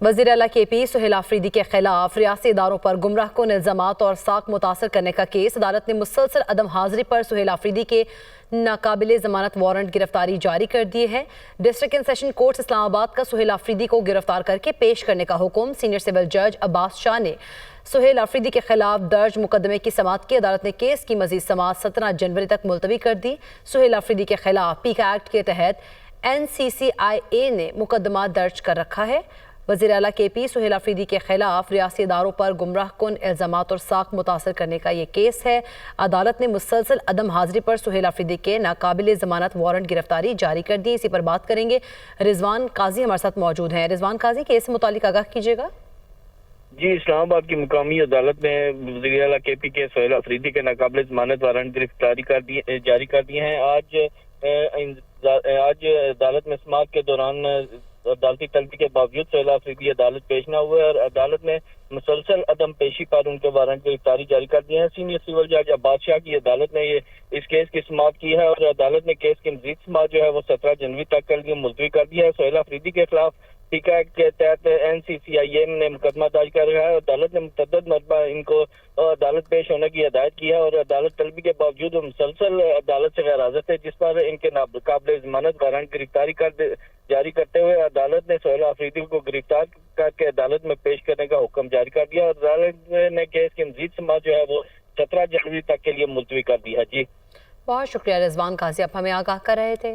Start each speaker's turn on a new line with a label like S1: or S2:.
S1: وزیر اعلیٰ کے پی سہیل آفریدی کے خلاف ریاستی اداروں پر گمراہ کن الزامات اور ساکھ متاثر کرنے کا کیس۔ عدالت نے مسلسل عدم حاضری پر سہیل آفریدی کے ناقابل ضمانت وارنٹ گرفتاری جاری کر دیے ہیں۔ ڈسٹرکٹ اینڈ سیشن کورٹ اسلام آباد کا سہیل آفریدی کو گرفتار کر کے پیش کرنے کا حکم۔ سینئر سول جج عباس شاہ نے سہیل آفریدی کے خلاف درج مقدمے کی سماعت کی۔ عدالت نے کیس کی مزید سماعت 17 جنوری تک ملتوی کر دی۔ سہیل آفریدی کے خلاف پیکا ایکٹ کے تحت NCCIA نے مقدمہ درج کر رکھا ہے۔ وزیر اعلیٰ کے پی سہیل آفریدی کے خلاف ریاستی اداروں پر گمراہ کن الزامات اور ساکھ متاثر کرنے کا یہ کیس ہے۔ عدالت نے مسلسل عدم حاضری پر سہیل آفریدی کے ناقابل ضمانت وارنٹ گرفتاری جاری کر دی۔ اسی پر بات کریں گے، رضوان قاضی ہمارے ساتھ موجود ہیں۔ رضوان قاضی، کیس سے متعلق آگاہ کیجیے گا۔
S2: جی، اسلام آباد کی مقامی عدالت نے وزیر اعلیٰ کے پی کے سہیل آفریدی کے ناقابل ضمانت وارنٹ گرفتاری جاری کر دیے ہیں۔ آج عدالت میں سماعت کے دوران عدالتی طلبی کے باوجود سہیل آفریدی عدالت پیش نہ ہوئے اور عدالت نے مسلسل عدم پیشی پر ان کے وارنٹ گرفتاری جاری کر دیے ہیں۔ سینئر سول جج عباس شاہ کی عدالت نے اس کیس کی سماعت کی ہے اور عدالت نے کیس کی مزید سماعت جو ہے وہ 17 جنوری تک کے لیے ملتوی کر دی ہے۔ سہیل آفریدی کے خلاف پیکا ایکٹ کے تحت NCCIA نے مقدمہ درج کر رہا ہے۔ عدالت نے متعدد مرتبہ ان کو عدالت پیش ہونے کی ہدایت کی ہے اور عدالت طلبی کے باوجود مسلسل عدالت سے غیر حاضر تھے، جس پر ان کے ناقابل ضمانت وارنٹ گرفتاری جاری کرتے ہوئے عدالت نے سہیل آفریدی کو گرفتار کر کے عدالت میں پیش کرنے کا حکم جاری کر دیا اور عدالت نے کیس کی مزید سماعت جو ہے وہ 17 جنوری تک کے لیے ملتوی کر دی ہے۔ جی،
S1: بہت شکریہ رضوان قاضی، آپ ہمیں آگاہ کر رہے تھے۔